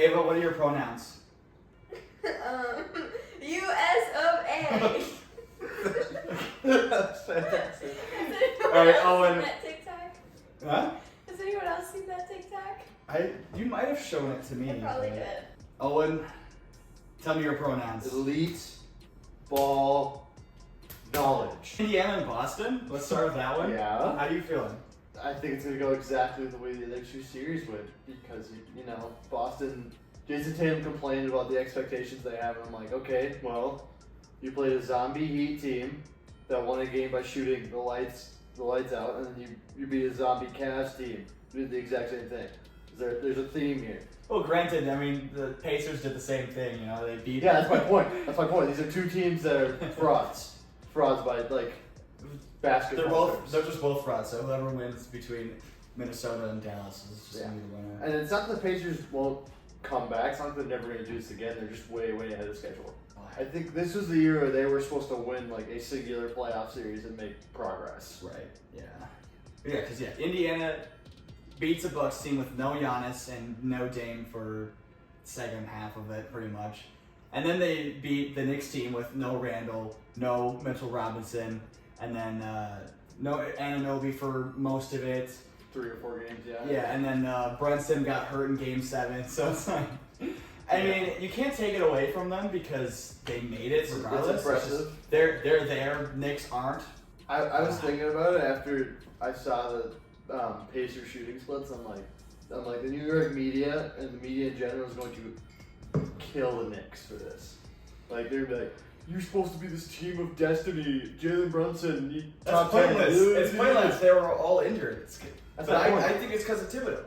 Ava, what are your pronouns? U.S. of A. That's fantastic. All right, Owen. Seen that TikTok? Huh? Has anyone else seen that TikTok? You might have shown it to me. I probably but- did. Owen, tell me your pronouns. Elite ball knowledge. Indiana and Boston. Let's start with that one. Yeah. How are you feeling? I think it's going to go exactly the way the other two series would because, you know, Boston, Jason Tatum complained about the expectations they have, and I'm like, okay, well, you played a zombie Heat team that won a game by shooting the lights out, and then you beat a zombie Cavs team who did the exact same thing. There's a theme here. Well, granted, I mean, the Pacers did the same thing, you know, they beat... Yeah, that's my point. These are two teams that are frauds. Frauds by, like, basketball terms. They're just both frauds, so whoever wins between Minnesota and Dallas is just going to be the winner. And it's not that the Pacers won't come back. It's not that they're never going to do this again. They're just way, way ahead of schedule. I think this was the year where they were supposed to win, like, a singular playoff series and make progress. Right, yeah. Yeah, because, Indiana beats a Bucks team with no Giannis and no Dame for second half of it, pretty much. And then they beat the Knicks team with no Randall, no Mitchell Robinson, and then no Anunoby for most of it. 3 or 4 games, yeah. Yeah, and then Brunson got hurt in Game 7, so it's like... I mean, you can't take it away from them because they made it regardless. It's impressive. They're there, Knicks aren't. I was thinking about it after I saw the Pacers shooting splits. I'm like, the New York media and the media in general is going to kill the Knicks for this. Like, they're like, you're supposed to be this team of destiny, Jalen Brunson. That's pointless. It's pointless. They were all injured. That's but my point. I think it's because of Thibodeau.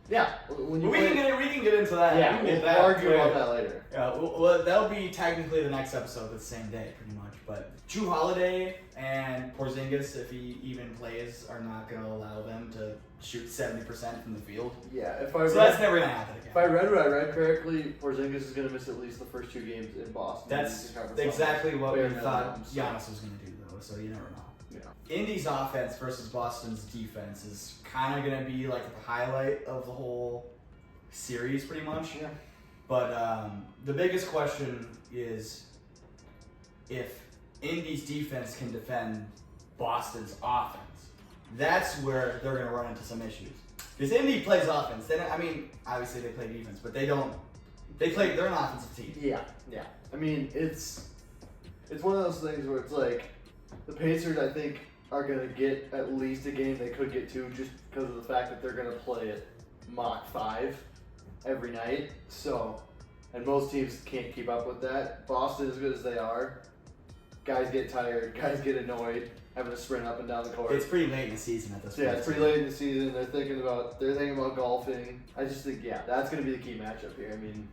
Yeah, when you we can get into that. Yeah, we'll argue about that later. Yeah, well, that'll be technically the next episode, the same day, pretty much. But Drew Holiday and Porzingis, if he even plays, are not going to allow them to shoot 70% from the field. Yeah, that's never going to happen again. If I read what I read correctly, Porzingis is going to miss at least the first 2 games in Boston. That's exactly what we thought Giannis was going to do, though. So you never know. Yeah. Indy's offense versus Boston's defense is kind of going to be like the highlight of the whole series, pretty much. Yeah. But the biggest question is if Indy's defense can defend Boston's offense. That's where they're going to run into some issues. Because Indy plays offense. I mean, obviously they play defense, but they don't. They're an offensive team. Yeah. I mean, it's one of those things where it's like the Pacers, I think, are going to get at least a game they could get 2 just because of the fact that they're going to play at Mach 5 every night. So, and most teams can't keep up with that. Boston, as good as they are, guys get tired, guys get annoyed, having to sprint up and down the court. It's pretty late in the season at this point. Yeah, it's pretty late in the season. They're thinking about golfing. I just think, that's going to be the key matchup here. I mean,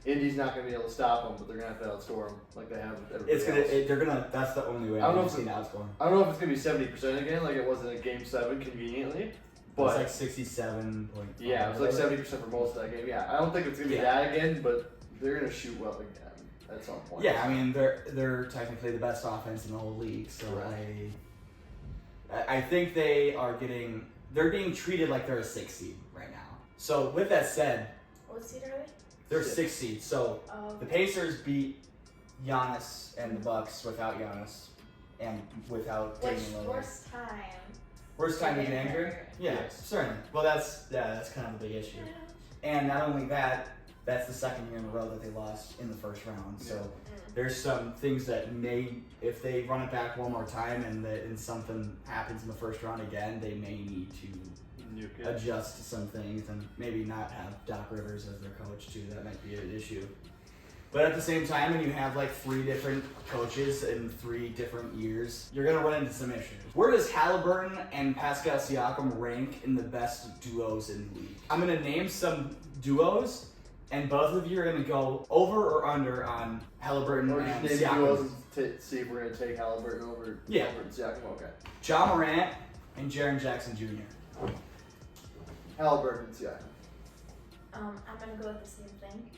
Indy's not going to be able to stop them, but they're going to have to outscore them like they have with everybody else. That's the only way I don't know I've if seen outscore. I don't know if it's going to be 70% again, like it was in a Game 7 conveniently. But it's like 67 point. Yeah, it was like 70% for most of that game. Yeah, I don't think it's going to be that again, but they're going to shoot well again at some point. Yeah, I mean, they're technically the best offense in the whole league, so I think they're being treated like they're a 6 seed right now. So with that said, What seed are they? they're 6 seeds. So the Pacers beat Giannis and the Bucks without Giannis and without Damian Lillard. Worst time being injured? Yeah, certainly. Well, that's kind of the big issue. And not only that, that's the second year in a row that they lost in the first round. So there's some things that if they run it back one more time and something happens in the first round again, they may need to adjust some things and maybe not have Doc Rivers as their coach too. That might be an issue. But at the same time, when you have like 3 different coaches in 3 different years, you're going to run into some issues. Where does Halliburton and Pascal Siakam rank in the best duos in the league? I'm going to name some duos, and both of you are going to go over or under on Halliburton and just name Siakam. duos and see if we're going to take Halliburton over Halliburton and Siakam. Okay. Ja Morant and Jaren Jackson Jr. Halliburton and Siakam. I'm going to go with the same thing.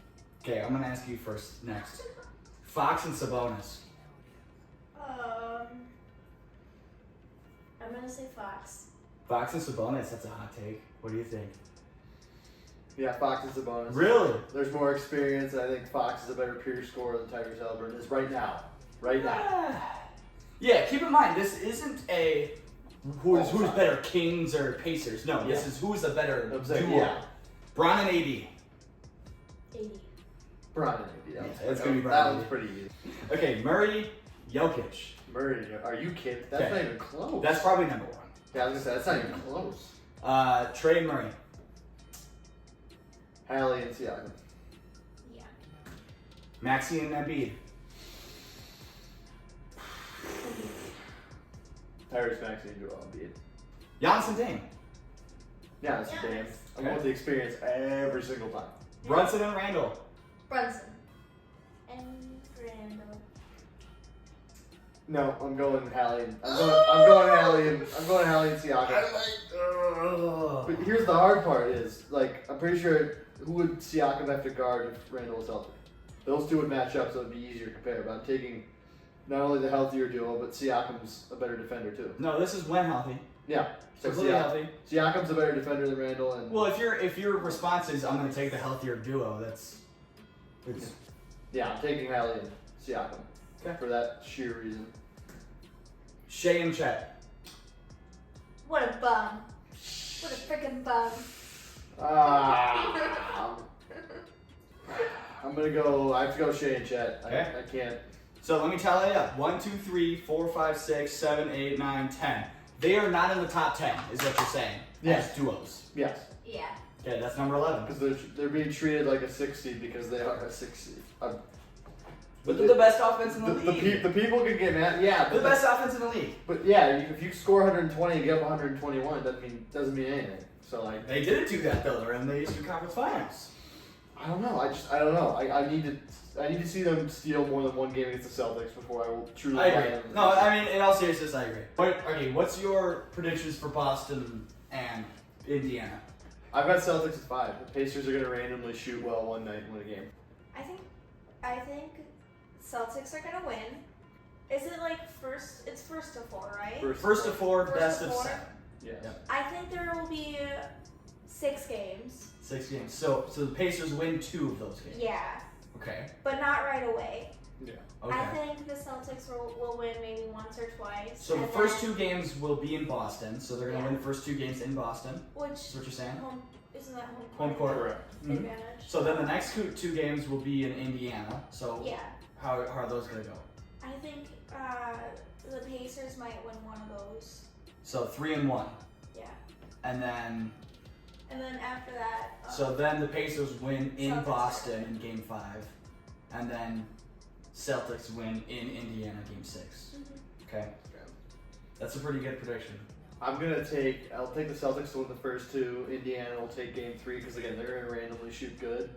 Okay, I'm going to ask you next. Fox and Sabonis. I'm going to say Fox. Fox and Sabonis, that's a hot take. What do you think? Yeah, Fox is a bonus. Really? There's more experience, and I think Fox is a better pure scorer than Tyrese Halliburton is right now. Right now. Yeah, keep in mind, this isn't a who's better, Kings or Pacers. No, this is who's a better duo. Yeah. Bron and AD. 80. Bron and AD. That's going to be Bron. That one's pretty easy. Okay, Murray, Jokic. Murray, are you kidding? That's not even close. That's probably number 1. Yeah, I was going to say, that's not even close. Trey and Murray. Hallie and Siakam. Yeah. Maxey and Embiid. Tyrese Maxey and Joel Embiid. Giannis and Dame. Yeah, that's a damn. I want the experience every single time. Brunson and Randall. Brunson. And Randall. No, I'm going Hallie. I'm going Hallie and Siakam. But here's the hard part is, like, I'm pretty sure who would Siakam have to guard if Randall was healthy? Those two would match up, so it'd be easier to compare. But I'm taking not only the healthier duo, but Siakam's a better defender too. No, this is when healthy. Yeah. So Completely healthy. Siakam's a better defender than Randall, and Well, if your response is I'm going to take the healthier duo, yeah, I'm taking Hallie and Siakam. Okay. For that sheer reason. Shea and Chet. What a bum. What a freaking bum. I'm gonna go. I have to go Shea and Chet. Okay. I can't. So let me tally it up. 1, 2, 3, 4, 5, 6, 7, 8, 9, 10. They are not in the top 10, is what you're saying. Yes. As duos. Yes. Yeah. Okay, that's number 11. Because they're being treated like a 6 seed because they are a 6 seed. But they're the best offense in the league. The people can get mad. Yeah. They're the best offense in the league. But yeah, if you score 120 and give up 121, doesn't mean anything. So like. They didn't do that though. They're in the Eastern Conference Finals. I don't know. I don't know. I need to see them steal more than one game against the Celtics before I will truly. I agree. No, I mean in all seriousness, I agree. Okay, what's your predictions for Boston and Indiana? I've got Celtics at 5. The Pacers are going to randomly shoot well one night and win a game. I think Celtics are gonna win. Is it like first? It's first to 4, right? First to 4, best to of 4? 7. Yeah. I think there will be 6 games. 6 games. So the Pacers win 2 of those games. Yeah. Okay. But not right away. Yeah. Okay. I think the Celtics will win maybe once or twice. So the first 2 games will be in Boston. So they're going to win the first 2 games in Boston. Which That's what you're saying? isn't that Home court. Correct. advantage? So then the next 2 games will be in Indiana. So Yeah. how are those going to go? I think the Pacers might win one of those. So 3 and 1. Yeah. And then After that. so then the Pacers win in Celtics Boston in Game 5, and then Celtics win in Indiana Game 6. Okay, that's a pretty good prediction. I'll take the Celtics to win the first 2. Indiana will take game 3 because again they're gonna randomly shoot good.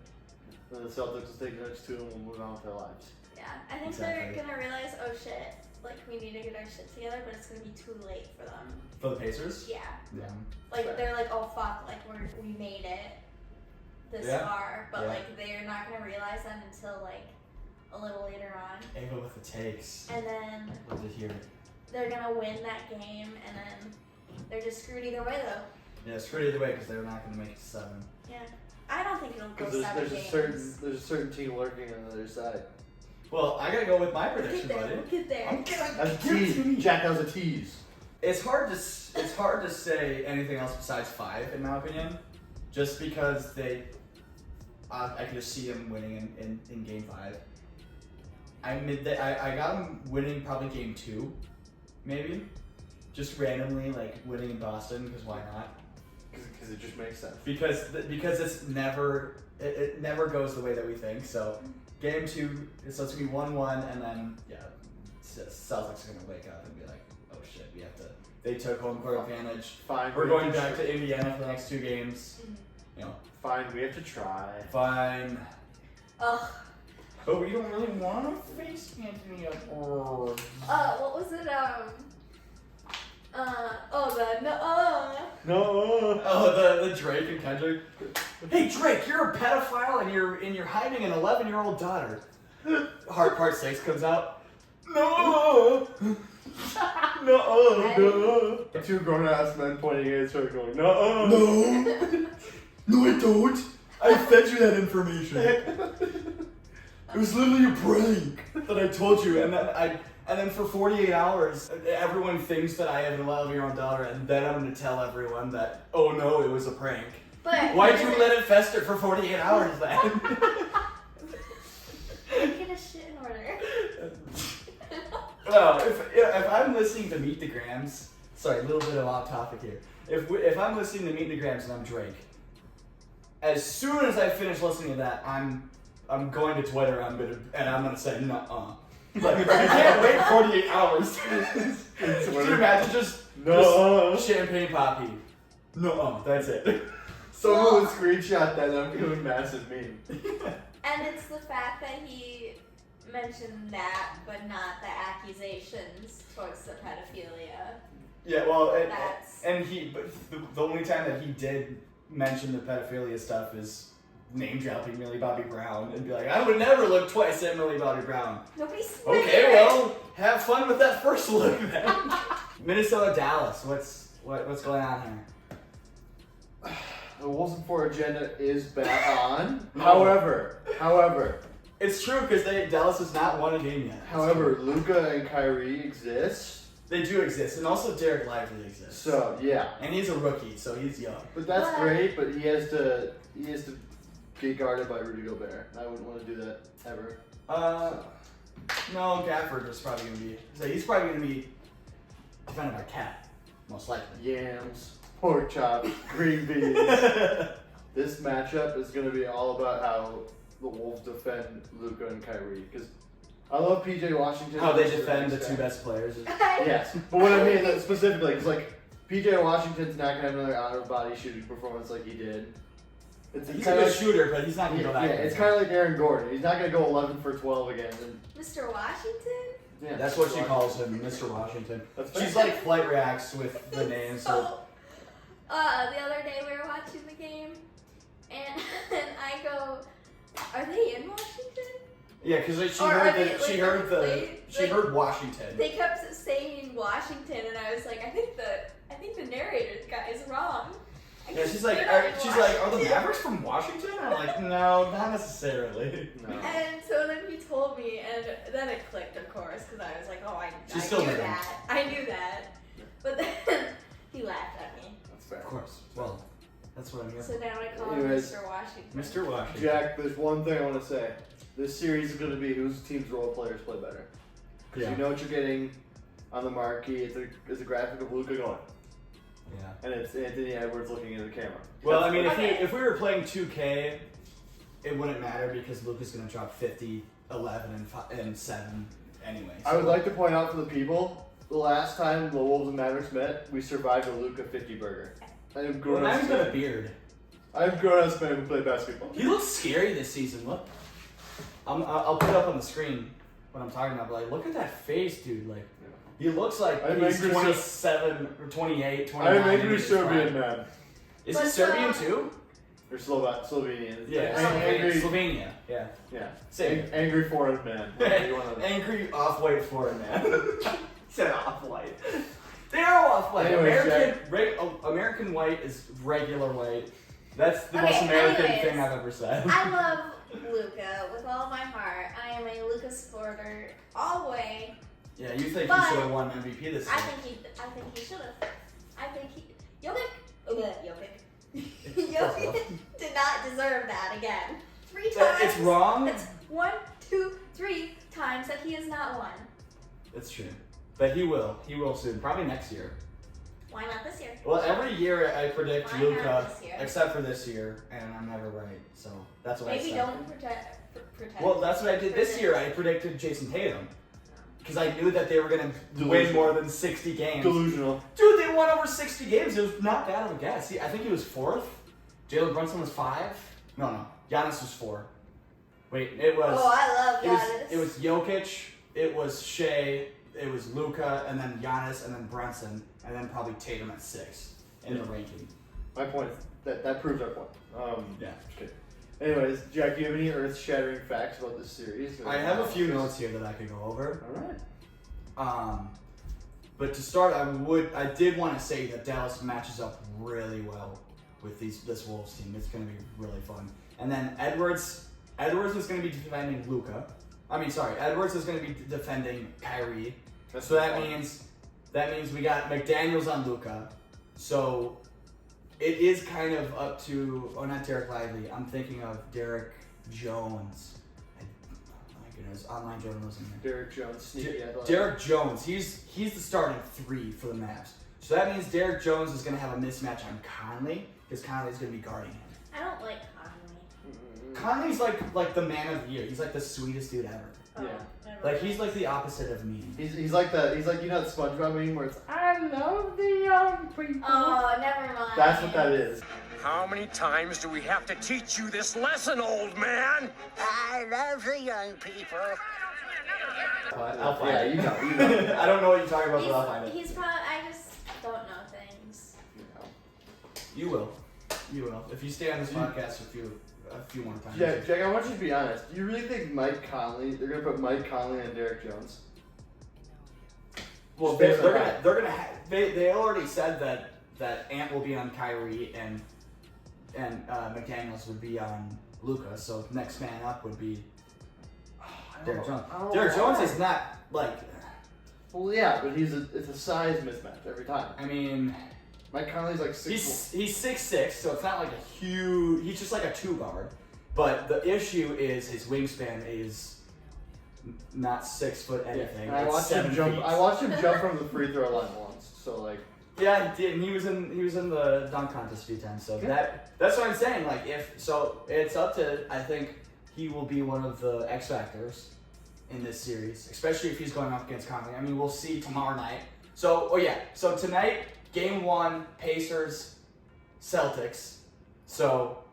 Then the Celtics will take the next 2 and we'll move on with their lives. Yeah, I think they're gonna realize, oh shit, like we need to get our shit together, but it's gonna be too late for them. For the Pacers? Yeah. Yeah. Like they're like, oh fuck, like we made it this far, but Yeah. like they're not gonna realize that until like a little later on. Ava with the takes. And then Love to hear it. they're gonna win that game, and then they're just screwed either way though. Yeah, screw it either way because they're not going to make it to 7. Yeah. I don't think it'll go Because 7 there's games. there's a certain team lurking on the other side. Well, I got to go with my We'll prediction, get there. buddy. We'll get there. I'm gonna That's a give it to tease. me. Jack, that was a tease. It's hard to say anything else besides 5 in my opinion, just because I can just see them winning in Game 5. I got them winning probably Game 2, maybe, just randomly like winning in Boston because why not? Because it just makes sense. Because it's never it never goes the way that we think. So Game 2, so it's gonna be 1-1, and then Celtics are gonna wake up and be like, oh shit, we have to. They took home court advantage. Fine. We're going back to Indiana for the next 2 games. You know, Fine, we have to try. fine. Ugh. But we don't really want to face Anthony or. What was it? No. Oh, the Drake and Kendrick. Hey Drake, you're a pedophile and you're hiding an 11-year-old daughter. Part 6 comes out. No. No. 2 grown ass men pointing at each other going, no. No. No, I don't. I fed you that information. It was literally a prank that I told you, and then for 48 hours, everyone thinks that I have an 11-year-old daughter, and then I'm gonna tell everyone that, oh no, it was a prank. But why'd you let it fester for 48 hours then? get a shit in order. Well, if I'm listening to Meet the Grams, sorry, a little bit of off topic here. If I'm listening to Meet the Grams and I'm Drake, as soon as I finish listening to that, I'm going to Twitter and I'm gonna say nuh-uh. Like, I can't wait 48 hours. Can you imagine just champagne poppy? Nuh-uh, that's it. Someone would screenshot that and I'm doing massive meme. And it's the fact that he mentioned that, but not the accusations towards the pedophilia. Yeah, well, but the only time that he did mention the pedophilia stuff is name dropping Millie Bobby Brown and be like, I would never look twice at Millie Bobby Brown. Nobody's Okay, well, have fun with that first look then. Minnesota, Dallas, what's going on here? The Wolves and 4 agenda is back on. However, it's true because Dallas has not won a game yet. However, Luka and Kyrie exist. They do exist, and also Derek Lively exists. So yeah, and he's a rookie, so he's young. But that's great. But he has to get guarded by Rudy Gobert. I wouldn't want to do that ever. No, Gafford is probably gonna be. So he's probably gonna be defended by Cat, most likely. Yams, pork chops, green beans. This matchup is gonna be all about how the Wolves defend Luka and Kyrie because. I love PJ Washington. How they defend the two best players. Yes, but what I mean specifically is like PJ Washington's not gonna have another out-of-body shooting performance like he did. He's a good shooter, but he's not gonna go that. Yeah, it's kind of like Aaron Gordon. He's not gonna go 11 for 12 again. Mr. Washington. Yeah, that's what she calls him, Mr. Washington. She's like flight reacts with the name. So, the other day we were watching the game, and I go, "Are they in Washington?" Yeah, because she heard Washington. They kept saying Washington, and I was like, I think the narrator guy is wrong. Yeah, she's like, are the Mavericks from Washington? I'm like, no, not necessarily. No. And so then he told me, and then it clicked, of course, because I was like, oh, I knew that. But then he laughed at me. That's fair. Of course. Well, that's what I'm here for. So now I call him Mr. Washington. Mr. Washington. Jack, there's one thing I want to say. This series is going to be whose team's role players play better. Because you know what you're getting on the marquee. It's a graphic of Luka going. Yeah. And it's Anthony Edwards looking into the camera. Well, I mean, if we were playing 2K, it wouldn't matter because Luka's going to drop 50, 11, and 7 anyway. So. I would like to point out for the people, the last time the Wolves and Mavericks met, we survived a Luka 50 burger. I am grown now he's got a beard. I'm grown-ass man who play basketball. He looks scary this season. Look. I'll put it up on the screen what I'm talking about, but like, look at that face, dude. Like, he looks like he's 27 or 28, 29. I'm angry Serbian man. Is he Serbian too? Or Slovenian. Yeah, Slovenia. Yeah. Yeah. Same. Angry foreign man. Angry off-white foreign man. Said off-white. They are off-white. Anyways, American white is regular white. That's the most American thing I've ever said. I love Luka with all my heart. I am a Luka supporter all the way. Yeah, you think he should have won MVP this year? I think he should have. I think Jokic did not deserve that again. 3 times. It's wrong. It's 1, 2, 3 times that he has not won. It's true, but he will. He will soon. Probably next year. Why not this year? Well, every year I predict Luka, except for this year, and I'm never right. So that's what I said. Maybe don't pretend. Well, that's what I did this year. I predicted Jason Tatum. Because I knew that they were going to win more than 60 games. Delusional. Dude, they won over 60 games. It was not bad of a guess. I think he was 4th. Jalen Brunson was 5. No. Giannis was 4. Wait, it was... Oh, I love Giannis. It was Jokic, it was Shea, it was Luka, and then Giannis, and then Brunson, and then probably Tatum at 6 in the ranking. My point, that proves our point. Yeah. Okay. Anyways, Jack, do you have any earth-shattering facts about this series? I have a few notes here that I could go over. Alright. But to start, I did want to say that Dallas matches up really well with this Wolves team. It's going to be really fun. And then Edwards is going to be defending Luka. Edwards is going to be defending Kyrie. So that means we got McDaniels on Luka. So it is kind of up to, not Derek Lively. I'm thinking of Derek Jones. Oh my goodness, online journalism. Derek Jones, sneaky Derek Jones. He's the starting 3 for the Mavs. So that means Derek Jones is going to have a mismatch on Conley because Conley's going to be guarding him. I don't like Conley. Conley's like the man of the year. He's like the sweetest dude ever. Oh, yeah. Like he's like the opposite of me. He's like that SpongeBob meme where it's I love the young people. Oh, never mind. That's what that is. How many times do we have to teach you this lesson, old man? I love the young people. I'll find it. You know. I don't know what you're talking about, but I'll find it. He's probably, I just don't know things. You will. If you stay on this podcast a few more times. Yeah, Jack, I want you to be honest. Do you really think they're gonna put Mike Conley and Derek Jones? Well, they already said that Ant will be on Kyrie and McDaniels would be on Luka. So next man up would be Derek Jones. Derek Jones is not like. Well, yeah, but it's a size mismatch every time. I mean, Mike Conley's like 6'4". He's 6'6", so it's not like a huge. He's just like a 2 guard. But the issue is his wingspan is not 6 foot anything. Yeah. I watched him jump from the free throw line once. So like. Yeah, he did. And he was in the dunk contest a few times. So that's what I'm saying. Like it's up to, I think he will be one of the X factors in this series, especially if he's going up against Conley. I mean, we'll see tomorrow night. So tonight, Game 1, Pacers, Celtics. So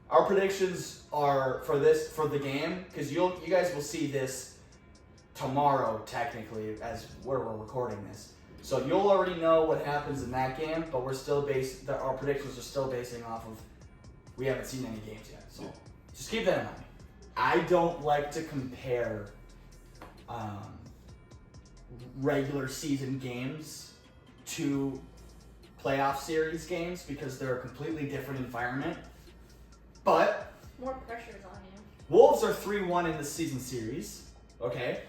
our predictions are for the game, because you guys will see this tomorrow technically as where we're recording this. So you'll already know what happens in that game, but our predictions are still basing off of we haven't seen any games yet. So just keep that in mind. I don't like to compare regular season games to playoff series games because they're a completely different environment. But more pressure's on you. Wolves are 3-1 in the season series, okay?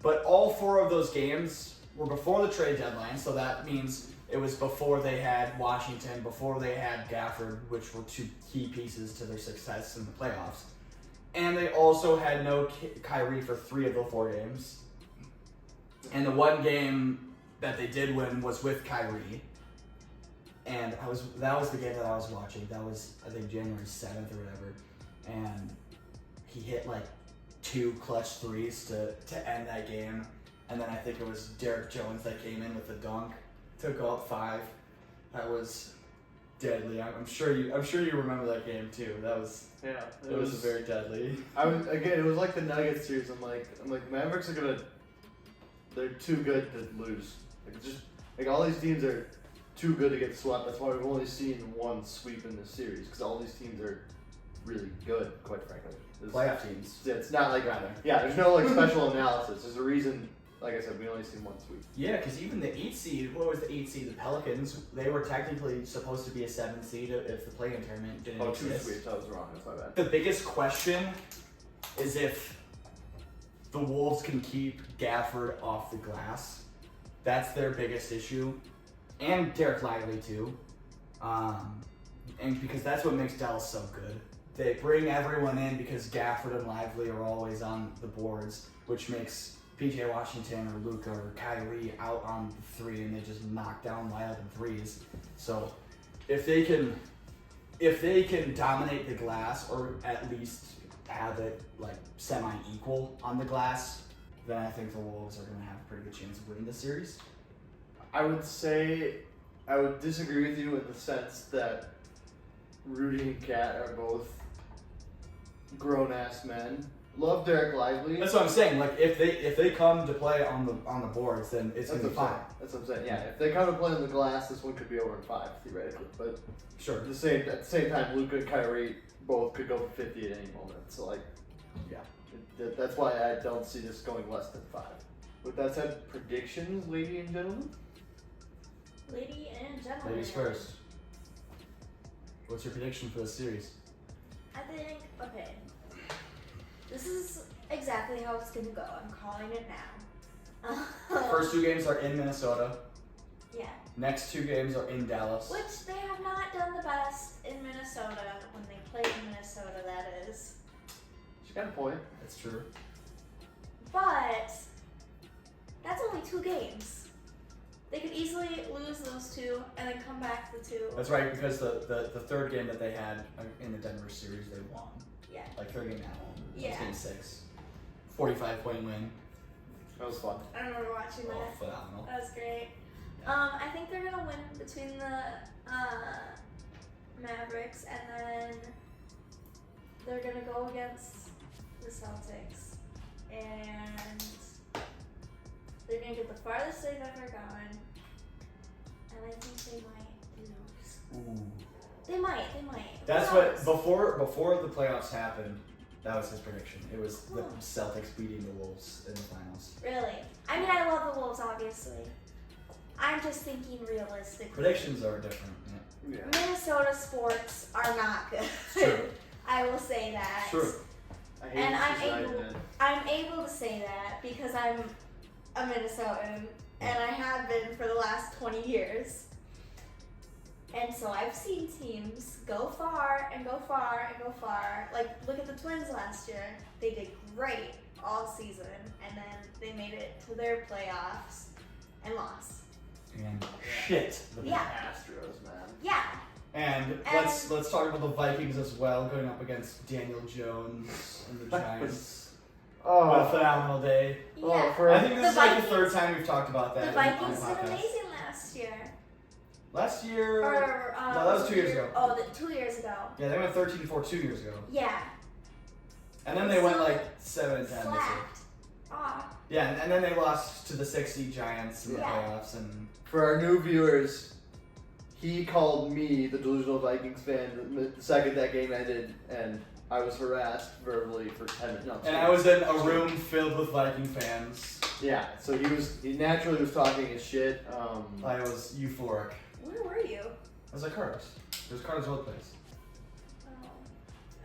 But all 4 of those games were before the trade deadline, so that means it was before they had Washington, before they had Gafford, which were 2 key pieces to their success in the playoffs. And they also had no Kyrie for 3 of the 4 games. And the one game that they did win was with Kyrie. And that was the game that I was watching. That was, I think, January 7th or whatever. And he hit like 2 clutch threes to end that game. And then I think it was Derek Jones that came in with the dunk to go up 5. That was deadly. I'm sure you remember that game too. That was it was very deadly. It was like the Nuggets series. I'm like Mavericks are they're too good to lose. Like all these teams are too good to get swept. That's why we've only seen 1 sweep in this series, because all these teams are really good, quite frankly. Playoff teams. It's not like there's no like special analysis. There's a reason. Like I said, we only seen 1 sweep. Yeah, because even the 8 seed, what was the 8 seed? The Pelicans, they were technically supposed to be a 7 seed if the play-in tournament didn't exist. 2 sweeps, I was wrong, that's my bad. The biggest question is if the Wolves can keep Gafford off the glass. That's their biggest issue. And Derek Lively too. And because that's what makes Dallas so good. They bring everyone in because Gafford and Lively are always on the boards, which makes PJ Washington or Luka or Kyrie out on 3, and they just knock down wide open threes. So if they can dominate the glass, or at least have it like semi-equal on the glass, then I think the Wolves are going to have a pretty good chance of winning this series. I would disagree with you in the sense that Rudy and Kat are both grown-ass men. Love Derek Lively. That's what I'm saying. Like if they come to play on the boards, then it's gonna be fine. That's what I'm saying. Yeah, if they come to play on the glass, this one could be over in 5 theoretically. But sure. At the same time, Luka and Kyrie both could go for 50 at any moment. So like, yeah, that's why I don't see this going less than 5. With that said, predictions, ladies and gentlemen. Lady and gentlemen. Ladies first. What's your prediction for the series? I think, okay, this is exactly how it's gonna go. I'm calling it now. First 2 games are in Minnesota. Yeah. Next 2 games are in Dallas. Which they have not done the best in Minnesota when they play in Minnesota, that is. She got a point. That's true. But that's only 2 games. They could easily lose those 2 and then come back the 2. That's right, because the third game that they had in the Denver series, they won. Yeah. Like third game at home. Yeah. It was game 6. 45-point win. That was fun. I remember watching Oh, that. phenomenal. That was great. I think they're gonna win between the Mavericks, and then they're gonna go against the Celtics, and they're gonna get the farthest they've ever gone, and I think they might lose. Ooh. They might. That's Who knows? what before the playoffs happened. That was his prediction. It was the Celtics beating the Wolves in the finals. Really? I mean, I love the Wolves, obviously. I'm just thinking realistically. Predictions are different. Yeah. Yeah. Minnesota sports are not good. True. I will say that. True. I hate And this I'm able to say that because I'm a Minnesotan and I have been for the last 20 years. And so I've seen teams go far and go far and go far. Like, look at the Twins last year. They did great all season, and then they made it to their playoffs and lost. And shit. The Yeah. Astros, man. Yeah. And let's talk about the Vikings as well, going up against Daniel Jones and the Giants. What a phenomenal day. Yeah. I think this The is like the Vikings- third time we've talked about that. The on Vikings the did podcast. amazing last year. Last year. Or, no, that was 2 years ago. Oh, 2 years ago. Yeah, they went 13-4 2 years ago. Yeah. And then they went like 7-10 this year. Slapped. Aw. Yeah, and then they lost to the 6 Giants in the Yeah. playoffs. And For our new viewers, he called me the delusional Vikings fan the second that game ended, and I was harassed verbally for 10 minutes. No, and I was in a room filled with Viking fans. Yeah, so he naturally was talking his shit. I was euphoric. Where were you? I was like, Carter's. It was Carter's old place. Oh,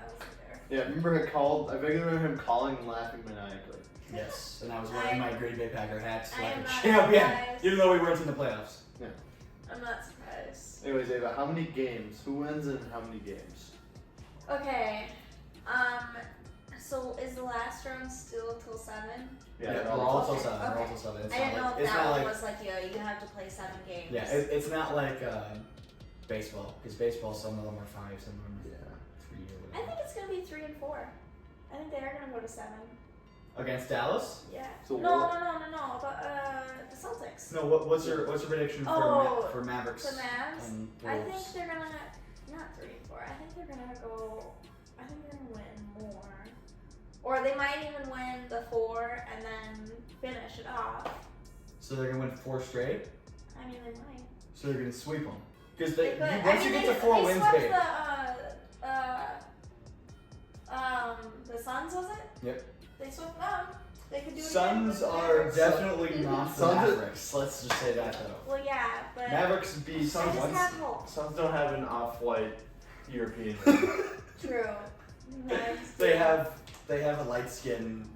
I wasn't there. Yeah, I vaguely remember him calling and laughing maniacally. Yes, and I was wearing my Green Bay Packer hat I like am a not champion, surprised. even though we weren't in the playoffs. I'm not surprised. Anyways, Ava, how many games? Who wins and how many games? Okay. So is the last round still till 7? Yeah, they're we're all till okay, 7. We're all okay. till 7. It's I not didn't know like, if it's that not one like was like, you have to play 7 games. yeah, it's not like baseball, because baseball, some of them are 5, some of them are 3 or I whatever. think it's gonna be 3 and 4. I think they are gonna go to 7. Against Dallas? Yeah. So No. The Celtics. No, what's your prediction for Mavericks? The Mavs. And I Wolves? think they're gonna not 3 and 4. I think they're gonna go. I think they're gonna win more, or they might even win the 4 and then finish it off. So they're gonna win 4 straight. I mean, they might. So they're gonna sweep them. Because They could. once you get to 4 wins, they babe. swept the Suns, was it? Yep. They swept them. They could do it. Suns again with the are Mavericks. definitely not the Suns- Mavericks. Let's just say that though. Well, yeah, but Mavericks beat I just someone. have hope. Suns don't have an off-white European. True. Mavs They do. have a light skin.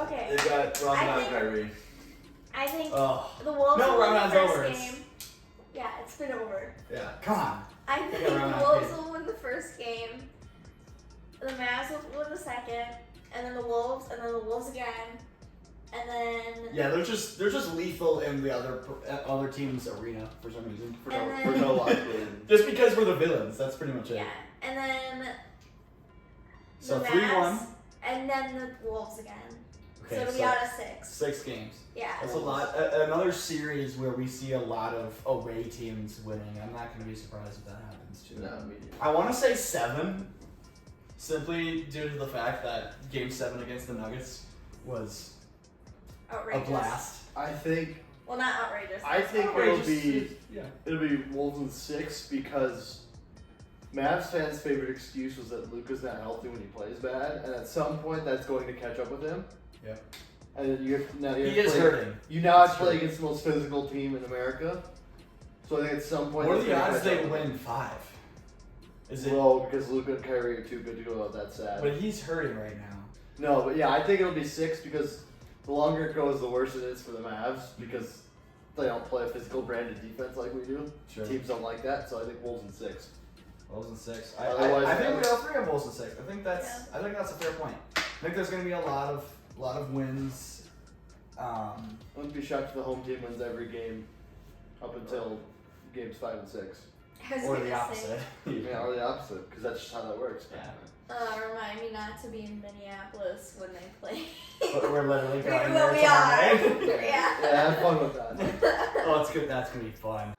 Okay. They got Ron I and think- Kyrie. I think Oh the Wolves No, will win the round's first over. game. Yeah, it's been over. yeah, come on. I They think got the round Wolves out. will win the first game. The Mavs will win the second, and then the Wolves, and then the Wolves again, and then Yeah, they're just lethal in the other team's arena for some reason. For And no, then- for no logical reason. Just because we're the villains. That's pretty much it. yeah, and then So the 3-1. Mavs, and then the Wolves again. Okay, so it'll be out of 6. 6 games. Yeah. That's a lot. Another series where we see a lot of away teams winning. I'm not going to be surprised if that happens too. No, me neither. I want to say 7, simply due to the fact that Game 7 against the Nuggets was Outrageous. a blast. I think Well, not outrageous. I think Outrageous. Yeah. it'll be Wolves in 6 because Mavs fans' favorite excuse was that Luka's not healthy when he plays bad, and at some point that's going to catch up with him. Yep. And then you He is hurting. You now have That's to play true. against the most physical team in America. So I think at some point. What are that's the gonna odds catch they up with him. win 5? Is it? low because Luka and Kyrie are too good to go out that sad. But he's hurting right now. No, but yeah, I think it'll be 6 because the longer it goes, the worse it is for the Mavs because they don't play a physical branded defense like we do. Sure. Teams don't like that, so I think Wolves in 6. Wolves in 6. Otherwise, I think we all three have Wolves in 6. I think that's a fair point. I think there's going to be a lot of wins. I wouldn't be shocked if the home team wins every game up until games 5 and 6. Or the opposite. Yeah, or the opposite, because that's just how that works. Yeah. Remind me not to be in Minneapolis when they play. But we're literally going Well, there we tomorrow are. night. Yeah. Yeah, have fun with that. Oh, it's good. That's going to be fun.